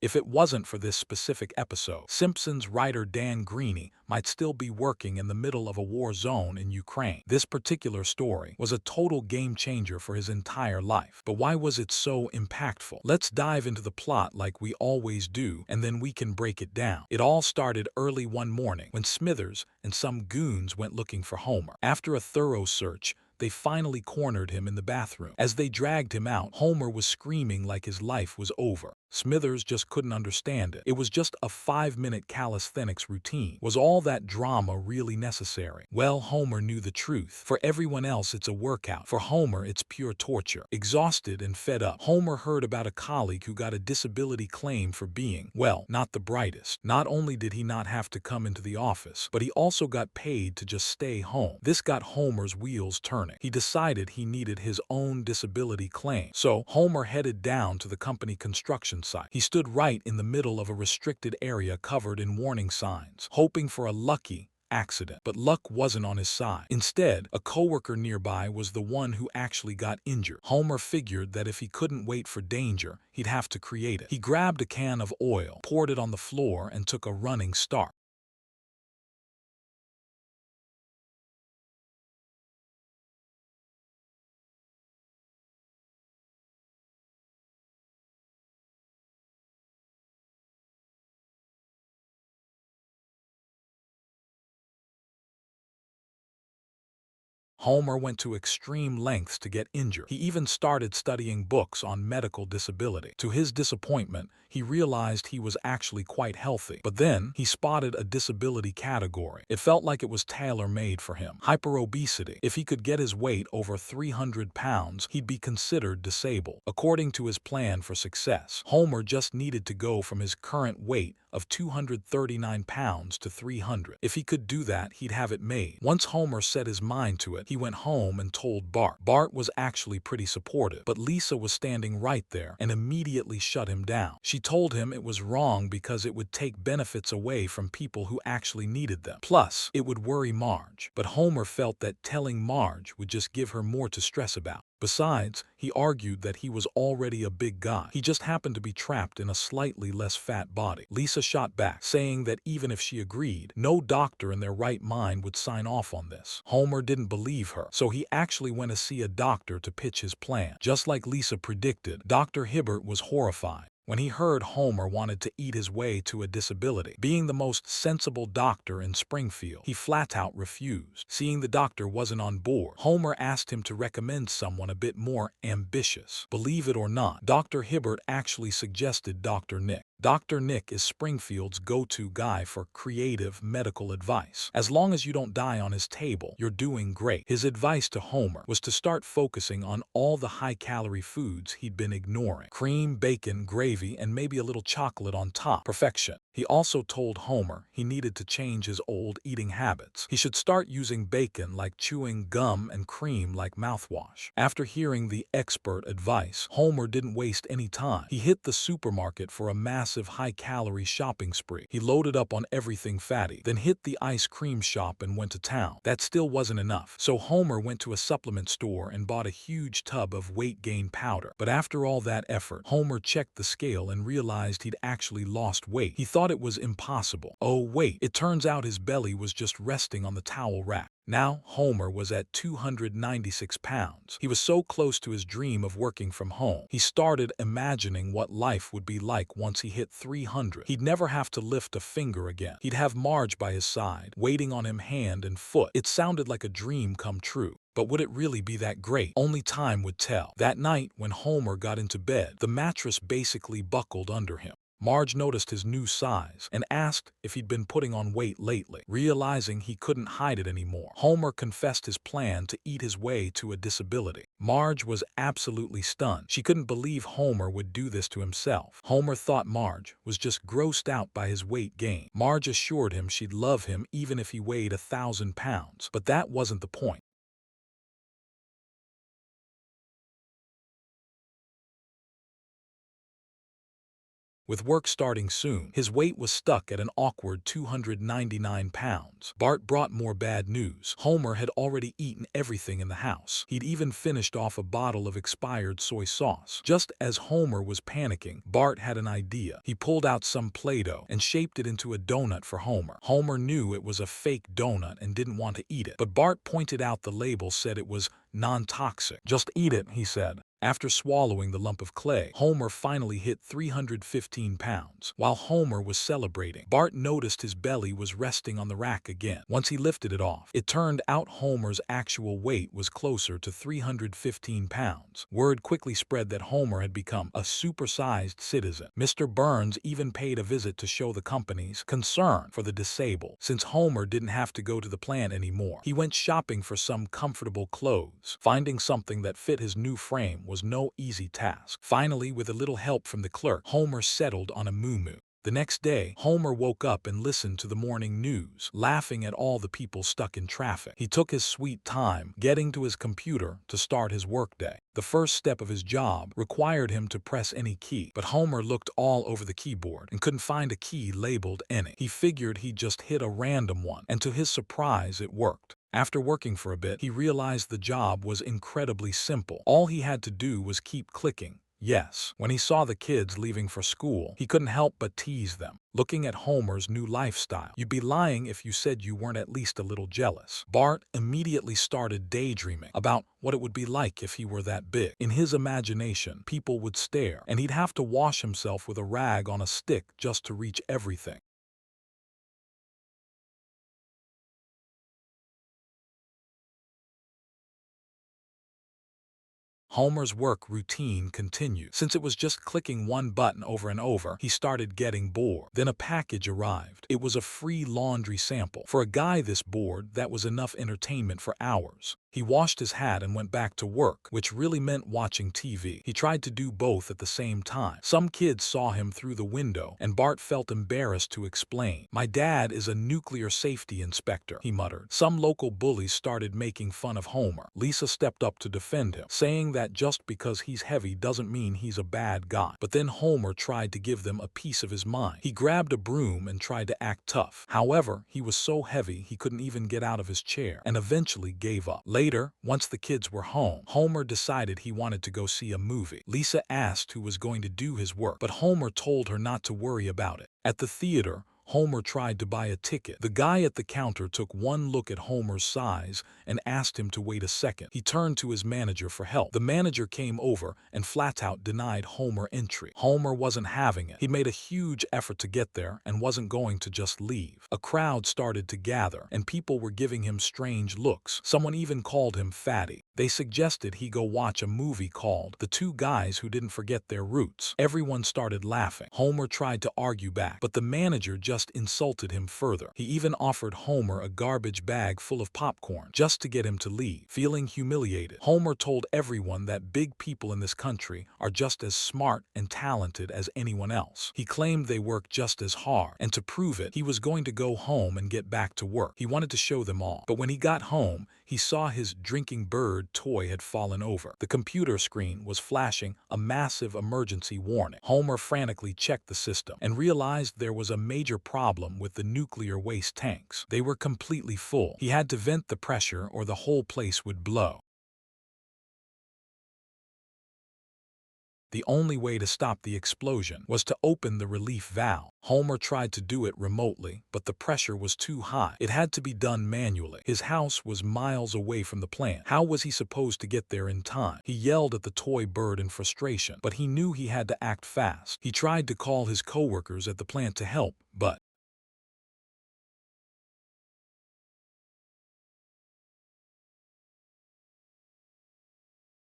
If it wasn't for this specific episode, Simpsons writer Dan Greaney might still be working in the middle of a war zone in Ukraine. This particular story was a total game changer for his entire life. But why was it so impactful? Let's dive into the plot like we always do, and then we can break it down. It all started early one morning when Smithers and some goons went looking for Homer. After a thorough search, they finally cornered him in the bathroom. As they dragged him out, Homer was screaming like his life was over. Smithers just couldn't understand it. It was just a 5-minute calisthenics routine. Was all that drama really necessary? Well, Homer knew the truth. For everyone else, it's a workout. For Homer, it's pure torture. Exhausted and fed up, Homer heard about a colleague who got a disability claim for being, well, not the brightest. Not only did he not have to come into the office, but he also got paid to just stay home. This got Homer's wheels turning. He decided he needed his own disability claim. So Homer headed down to the company construction site. He stood right in the middle of a restricted area covered in warning signs, hoping for a lucky accident. But luck wasn't on his side. Instead, a coworker nearby was the one who actually got injured. Homer figured that if he couldn't wait for danger, he'd have to create it. He grabbed a can of oil, poured it on the floor, and took a running start. Homer went to extreme lengths to get injured. He even started studying books on medical disability. To his disappointment, he realized he was actually quite healthy. But then, he spotted a disability category. It felt like it was tailor-made for him. Hyperobesity. If he could get his weight over 300 pounds, he'd be considered disabled. According to his plan for success, Homer just needed to go from his current weight of 239 pounds to 300. If he could do that, he'd have it made. Once Homer set his mind to it, he went home and told Bart. Bart was actually pretty supportive, but Lisa was standing right there and immediately shut him down. She told him it was wrong because it would take benefits away from people who actually needed them. Plus, it would worry Marge. But Homer felt that telling Marge would just give her more to stress about. Besides, he argued that he was already a big guy. He just happened to be trapped in a slightly less fat body. Lisa shot back, saying that even if she agreed, no doctor in their right mind would sign off on this. Homer didn't believe her, so he actually went to see a doctor to pitch his plan. Just like Lisa predicted, Dr. Hibbert was horrified when he heard Homer wanted to eat his way to a disability. Being the most sensible doctor in Springfield, he flat out refused. Seeing the doctor wasn't on board, Homer asked him to recommend someone a bit more ambitious. Believe it or not, Dr. Hibbert actually suggested Dr. Nick. Dr. Nick is Springfield's go-to guy for creative medical advice. As long as you don't die on his table, you're doing great. His advice to Homer was to start focusing on all the high-calorie foods he'd been ignoring. Cream, bacon, gravy, and maybe a little chocolate on top. Perfection. He also told Homer he needed to change his old eating habits. He should start using bacon like chewing gum and cream like mouthwash. After hearing the expert advice, Homer didn't waste any time. He hit the supermarket for a massive high-calorie shopping spree. He loaded up on everything fatty, then hit the ice cream shop and went to town. That still wasn't enough, so Homer went to a supplement store and bought a huge tub of weight gain powder. But after all that effort, Homer checked the scale and realized he'd actually lost weight. He thought it was impossible. Oh wait, it turns out his belly was just resting on the towel rack. Now, Homer was at 296 pounds. He was so close to his dream of working from home. He started imagining what life would be like once he hit 300. He'd never have to lift a finger again. He'd have Marge by his side, waiting on him hand and foot. It sounded like a dream come true. But would it really be that great? Only time would tell. That night, when Homer got into bed, the mattress basically buckled under him. Marge noticed his new size and asked if he'd been putting on weight lately. Realizing he couldn't hide it anymore, Homer confessed his plan to eat his way to a disability. Marge was absolutely stunned. She couldn't believe Homer would do this to himself. Homer thought Marge was just grossed out by his weight gain. Marge assured him she'd love him even if he weighed 1,000 pounds. But that wasn't the point. With work starting soon, his weight was stuck at an awkward 299 pounds. Bart brought more bad news. Homer had already eaten everything in the house. He'd even finished off a bottle of expired soy sauce. Just as Homer was panicking, Bart had an idea. He pulled out some Play-Doh and shaped it into a donut for Homer. Homer knew it was a fake donut and didn't want to eat it, but Bart pointed out the label said it was non-toxic. "Just eat it," he said. After swallowing the lump of clay, Homer finally hit 315 pounds. While Homer was celebrating, Bart noticed his belly was resting on the rack again. Once he lifted it off, it turned out Homer's actual weight was closer to 315 pounds. Word quickly spread that Homer had become a supersized citizen. Mr. Burns even paid a visit to show the company's concern for the disabled. Since Homer didn't have to go to the plant anymore, he went shopping for some comfortable clothes. Finding something that fit his new frame was no easy task. Finally, with a little help from the clerk, Homer settled on a muumuu. The next day, Homer woke up and listened to the morning news, laughing at all the people stuck in traffic. He took his sweet time getting to his computer to start his workday. The first step of his job required him to press any key, but Homer looked all over the keyboard and couldn't find a key labeled any. He figured he'd just hit a random one, and to his surprise, it worked. After working for a bit, he realized the job was incredibly simple. All he had to do was keep clicking yes. When he saw the kids leaving for school, he couldn't help but tease them. Looking at Homer's new lifestyle, you'd be lying if you said you weren't at least a little jealous. Bart immediately started daydreaming about what it would be like if he were that big. In his imagination, people would stare, and he'd have to wash himself with a rag on a stick just to reach everything. Homer's work routine continued. Since it was just clicking one button over and over, he started getting bored. Then a package arrived. It was a free laundry sample. For a guy this bored, that was enough entertainment for hours. He washed his hat and went back to work, which really meant watching TV. He tried to do both at the same time. Some kids saw him through the window, and Bart felt embarrassed to explain. "My dad is a nuclear safety inspector," he muttered. Some local bullies started making fun of Homer. Lisa stepped up to defend him, saying that just because he's heavy doesn't mean he's a bad guy. But then Homer tried to give them a piece of his mind. He grabbed a broom and tried to act tough. However, he was so heavy he couldn't even get out of his chair, and eventually gave up. Later, once the kids were home, Homer decided he wanted to go see a movie. Lisa asked who was going to do his work, but Homer told her not to worry about it. At the theater, Homer tried to buy a ticket. The guy at the counter took one look at Homer's size and asked him to wait a second. He turned to his manager for help. The manager came over and flat out denied Homer entry. Homer wasn't having it. He made a huge effort to get there and wasn't going to just leave. A crowd started to gather, and people were giving him strange looks. Someone even called him fatty. They suggested he go watch a movie called The Two Guys Who Didn't Forget Their Roots. Everyone started laughing. Homer tried to argue back, but the manager just insulted him further. He even offered Homer a garbage bag full of popcorn just to get him to leave. Feeling humiliated, Homer told everyone that big people in this country are just as smart and talented as anyone else. He claimed they work just as hard, and to prove it, he was going to go home and get back to work. He wanted to show them all. But when he got home, he saw his drinking bird toy had fallen over. The computer screen was flashing a massive emergency warning. Homer frantically checked the system and realized there was a major problem with the nuclear waste tanks. They were completely full. He had to vent the pressure or the whole place would blow. The only way to stop the explosion was to open the relief valve. Homer tried to do it remotely, but the pressure was too high. It had to be done manually. His house was miles away from the plant. How was he supposed to get there in time? He yelled at the toy bird in frustration, but he knew he had to act fast. He tried to call his coworkers at the plant to help, but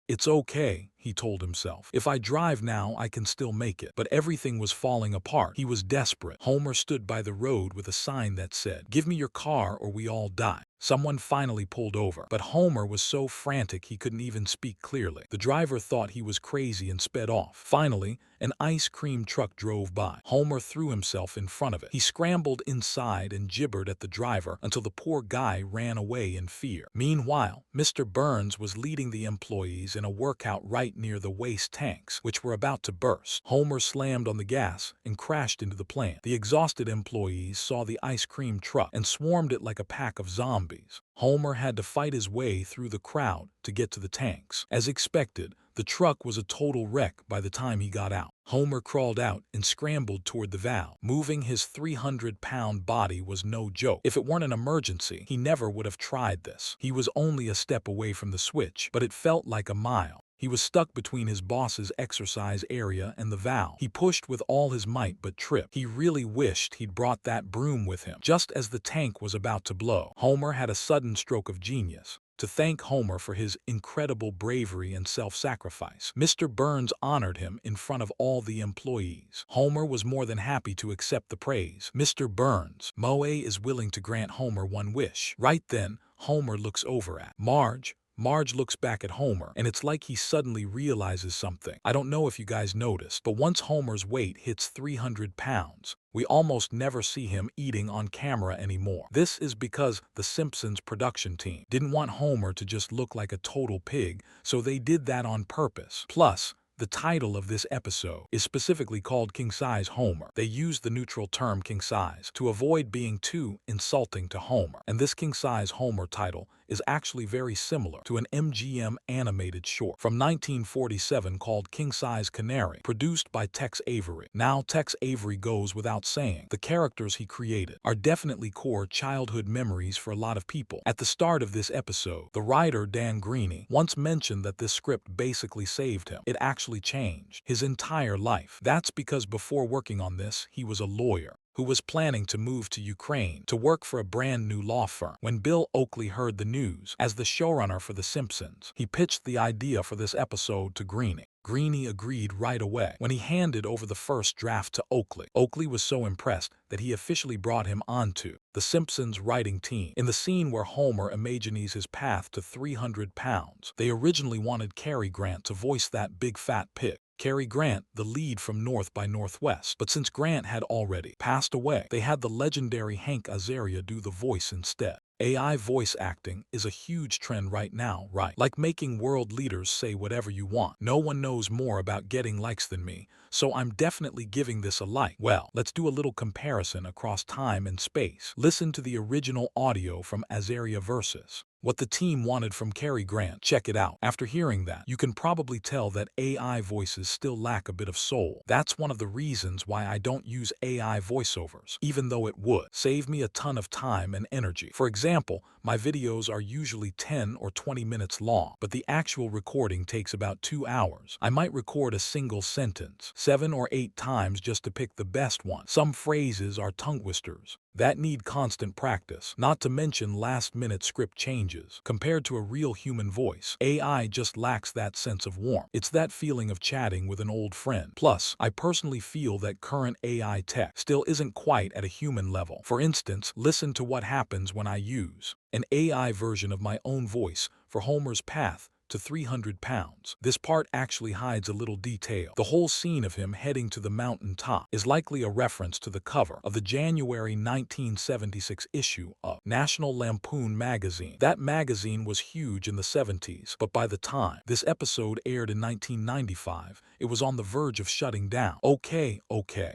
"It's okay," he told himself. "If I drive now, I can still make it." But everything was falling apart. He was desperate. Homer stood by the road with a sign that said, "Give me your car or we all die." Someone finally pulled over, but Homer was so frantic he couldn't even speak clearly. The driver thought he was crazy and sped off. Finally, an ice cream truck drove by. Homer threw himself in front of it. He scrambled inside and gibbered at the driver until the poor guy ran away in fear. Meanwhile, Mr. Burns was leading the employees in a workout right near the waste tanks, which were about to burst. Homer slammed on the gas and crashed into the plant. The exhausted employees saw the ice cream truck and swarmed it like a pack of zombies. Homer had to fight his way through the crowd to get to the tanks. As expected, the truck was a total wreck by the time he got out. Homer crawled out and scrambled toward the valve. Moving his 300-pound body was no joke. If it weren't an emergency, he never would have tried this. He was only a step away from the switch, but it felt like a mile. He was stuck between his boss's exercise area and the valve. He pushed with all his might but tripped. He really wished he'd brought that broom with him. Just as the tank was about to blow, Homer had a sudden stroke of genius. To thank Homer for his incredible bravery and self-sacrifice, Mr. Burns honored him in front of all the employees. Homer was more than happy to accept the praise. Mr. Burns, Moe is willing to grant Homer one wish. Right then, Homer looks over at Marge. Marge looks back at Homer, and it's like he suddenly realizes something. I don't know if you guys noticed, but once Homer's weight hits 300 pounds, we almost never see him eating on camera anymore. This is because the Simpsons production team didn't want Homer to just look like a total pig, so they did that on purpose. Plus, the title of this episode is specifically called King Size Homer. They used the neutral term king size to avoid being too insulting to Homer. And this King Size Homer title is actually very similar to an MGM animated short from 1947 called King Size Canary, produced by Tex Avery. Now, Tex Avery goes without saying, the characters he created are definitely core childhood memories for a lot of people. At the start of this episode, the writer Dan Greaney once mentioned that this script basically saved him. It actually changed his entire life. That's because before working on this, he was a lawyer who was planning to move to Ukraine to work for a brand new law firm. When Bill Oakley heard the news, as the showrunner for The Simpsons, he pitched the idea for this episode to Greaney. Greaney agreed right away. When he handed over the first draft to Oakley, Oakley was so impressed that he officially brought him onto The Simpsons writing team. In the scene where Homer imagines his path to 300 pounds, they originally wanted Cary Grant to voice that big fat pig. Cary Grant, the lead from North by Northwest. But since Grant had already passed away, they had the legendary Hank Azaria do the voice instead. AI voice acting is a huge trend right now, right? Like making world leaders say whatever you want. No one knows more about getting likes than me, so I'm definitely giving this a like. Well, let's do a little comparison across time and space. Listen to the original audio from Azaria versus what the team wanted from Cary Grant. Check it out. After hearing that, you can probably tell that AI voices still lack a bit of soul. That's one of the reasons why I don't use AI voiceovers, even though it would save me a ton of time and energy. For example, my videos are usually 10 or 20 minutes long, but the actual recording takes about 2 hours. I might record a single sentence 7 or 8 times just to pick the best one. Some phrases are tongue twisters that need constant practice, not to mention last-minute script changes. Compared to a real human voice, AI just lacks that sense of warmth. It's that feeling of chatting with an old friend. Plus, I personally feel that current AI tech still isn't quite at a human level. For instance, listen to what happens when I use an AI version of my own voice for Homer's path to 300 pounds. This part actually hides a little detail. The whole scene of him heading to the mountain top is likely a reference to the cover of the January 1976 issue of National Lampoon magazine. That magazine was huge in the 70s, but by the time this episode aired in 1995, it was on the verge of shutting down. Okay,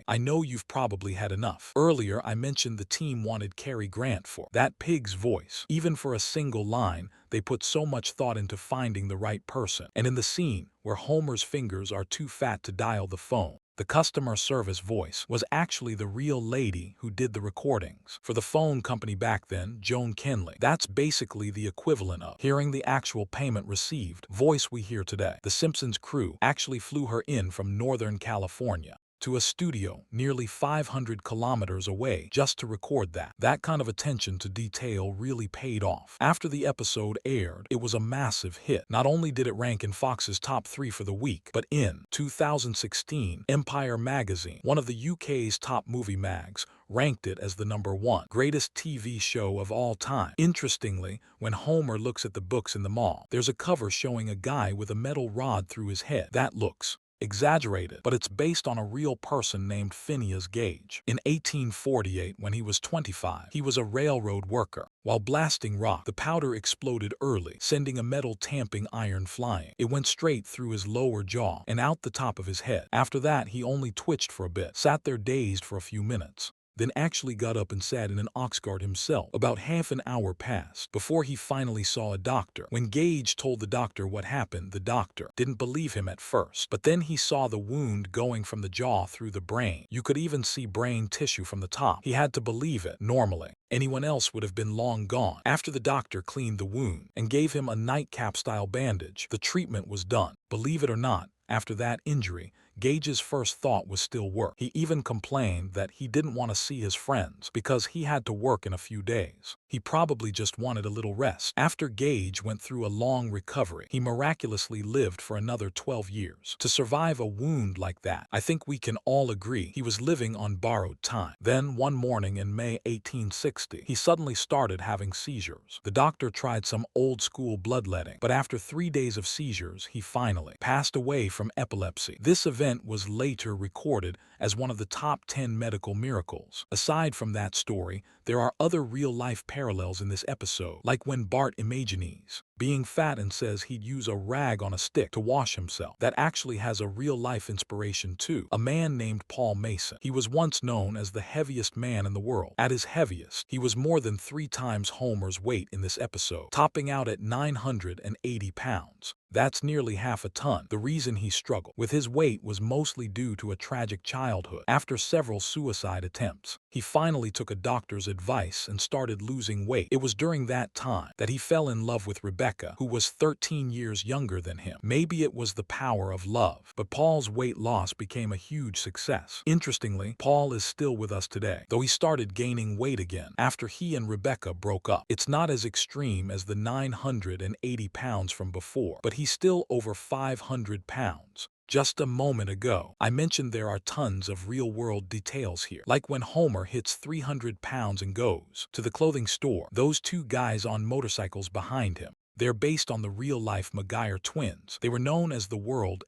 I know you've probably had enough. Earlier, I mentioned the team wanted Cary Grant for that pig's voice. Even for a single line, they put so much thought into finding the right person. And in the scene where Homer's fingers are too fat to dial the phone, the customer service voice was actually the real lady who did the recordings for the phone company back then, Joan Kenley. That's basically the equivalent of hearing the actual payment received voice we hear today. The Simpsons crew actually flew her in from Northern California to a studio nearly 500 kilometers away just to record that. That kind of attention to detail really paid off. After the episode aired, it was a massive hit. Not only did it rank in Fox's top 3 for the week, but in 2016, Empire magazine, one of the UK's top movie mags, ranked it as the #1 greatest TV show of all time. Interestingly, when Homer looks at the books in the mall, there's a cover showing a guy with a metal rod through his head. That looks exaggerated, but it's based on a real person named Phineas Gage. In 1848, when he was 25, he was a railroad worker. While blasting rock, the powder exploded early, sending a metal tamping iron flying. It went straight through his lower jaw and out the top of his head. After that, he only twitched for a bit, sat there dazed for a few minutes, then actually got up and sat in an ox cart himself. About half an hour passed before he finally saw a doctor. When Gage told the doctor what happened, the doctor didn't believe him at first, but then he saw the wound going from the jaw through the brain. You could even see brain tissue from the top. He had to believe it. Normally, anyone else would have been long gone. After the doctor cleaned the wound and gave him a nightcap-style bandage, the treatment was done. Believe it or not, after that injury, Gage's first thought was still work. He even complained that he didn't want to see his friends because he had to work in a few days. He probably just wanted a little rest. After Gage went through a long recovery, he miraculously lived for another 12 years. To survive a wound like that, I think we can all agree he was living on borrowed time. Then, one morning in May 1860, he suddenly started having seizures. The doctor tried some old-school bloodletting, but after 3 days of seizures, he finally passed away from epilepsy. This event was later recorded as one of the top 10 medical miracles. Aside from that story, there are other real-life parallels in this episode, like when Bart imagines being fat and says he'd use a rag on a stick to wash himself. That actually has a real-life inspiration too. A man named Paul Mason. He was once known as the heaviest man in the world. At his heaviest, he was more than 3 times Homer's weight in this episode, topping out at 980 pounds. That's nearly half a ton. The reason he struggled with his weight was mostly due to a tragic childhood. After several suicide attempts, he finally took a doctor's advice and started losing weight. It was during that time that he fell in love with Rebecca, who was 13 years younger than him. Maybe it was the power of love, but Paul's weight loss became a huge success. Interestingly, Paul is still with us today, though he started gaining weight again after he and Rebecca broke up. It's not as extreme as the 980 pounds from before, but he's still over 500 pounds. Just a moment ago, I mentioned there are tons of real-world details here, like when Homer hits 300 pounds and goes to the clothing store. Those 2 guys on motorcycles behind him, they're based on the real-life McGuire twins. They were known as the world's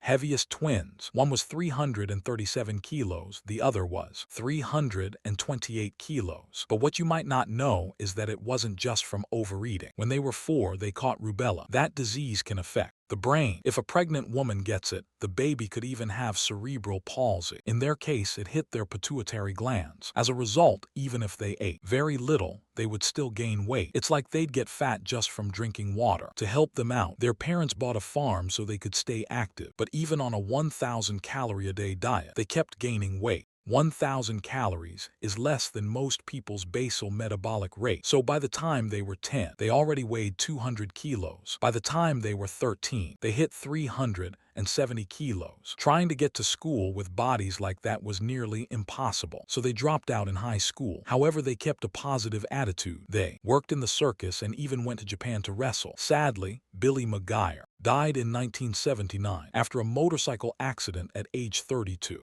heaviest twins. One was 337 kilos, the other was 328 kilos. But what you might not know is that it wasn't just from overeating. When they were 4, they caught rubella. That disease can affect the brain. If a pregnant woman gets it, the baby could even have cerebral palsy. In their case, it hit their pituitary glands. As a result, even if they ate very little, they would still gain weight. It's like they'd get fat just from drinking water. To help them out, their parents bought a farm so they could stay active. But even on a 1,000 calorie a day diet, they kept gaining weight. 1,000 calories is less than most people's basal metabolic rate. So by the time they were 10, they already weighed 200 kilos. By the time they were 13, they hit 370 kilos. Trying to get to school with bodies like that was nearly impossible, so they dropped out in high school. However, they kept a positive attitude. They worked in the circus and even went to Japan to wrestle. Sadly, Billy McGuire died in 1979 after a motorcycle accident at age 32.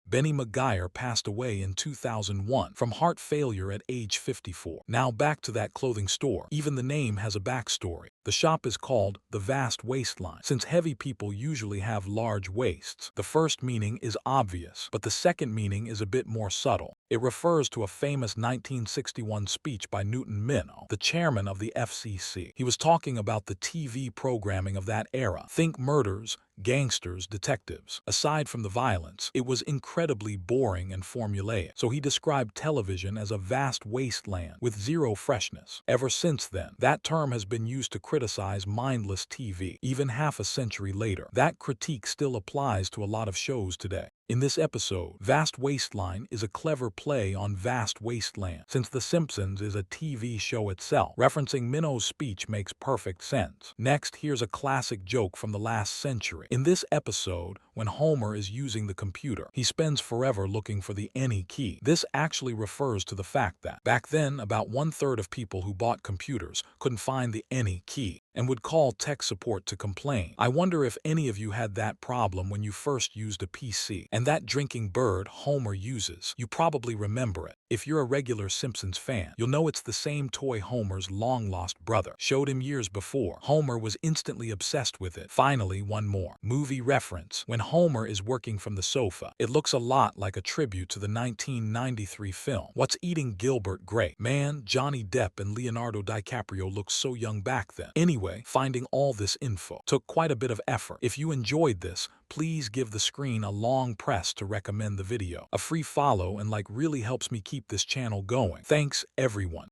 Benny McGuire passed away in 2001 from heart failure at age 54. Now back to that clothing store. Even the name has a backstory. The shop is called the Vast Waistline, since heavy people usually have large waists. The first meaning is obvious, but the second meaning is a bit more subtle. It refers to a famous 1961 speech by Newton Minow, the chairman of the FCC. He was talking about the TV programming of that era. Think murders, gangsters, detectives. Aside from the violence, it was incredibly boring and formulaic. So he described television as a vast wasteland with zero freshness. Ever since then, that term has been used to criticize mindless TV. Even half a century later, that critique still applies to a lot of shows today. In this episode, Vast Waistline is a clever play on vast wasteland. Since The Simpsons is a TV show itself, referencing Minnow's speech makes perfect sense. Next, here's a classic joke from the last century. In this episode, when Homer is using the computer, he spends forever looking for the any key. This actually refers to the fact that, back then, about 1/3 of people who bought computers couldn't find the any key and would call tech support to complain. I wonder if any of you had that problem when you first used a PC. And that drinking bird Homer uses, you probably remember it. If you're a regular Simpsons fan, you'll know it's the same toy Homer's long-lost brother showed him years before. Homer was instantly obsessed with it. Finally, one more movie reference. When Homer is working from the sofa, it looks a lot like a tribute to the 1993 film What's Eating Gilbert Grape. Man, Johnny Depp and Leonardo DiCaprio looked so young back then. Anyway, finding all this info took quite a bit of effort. If you enjoyed this, please give the screen a long press to recommend the video. A free follow and like really helps me keep this channel going. Thanks, everyone.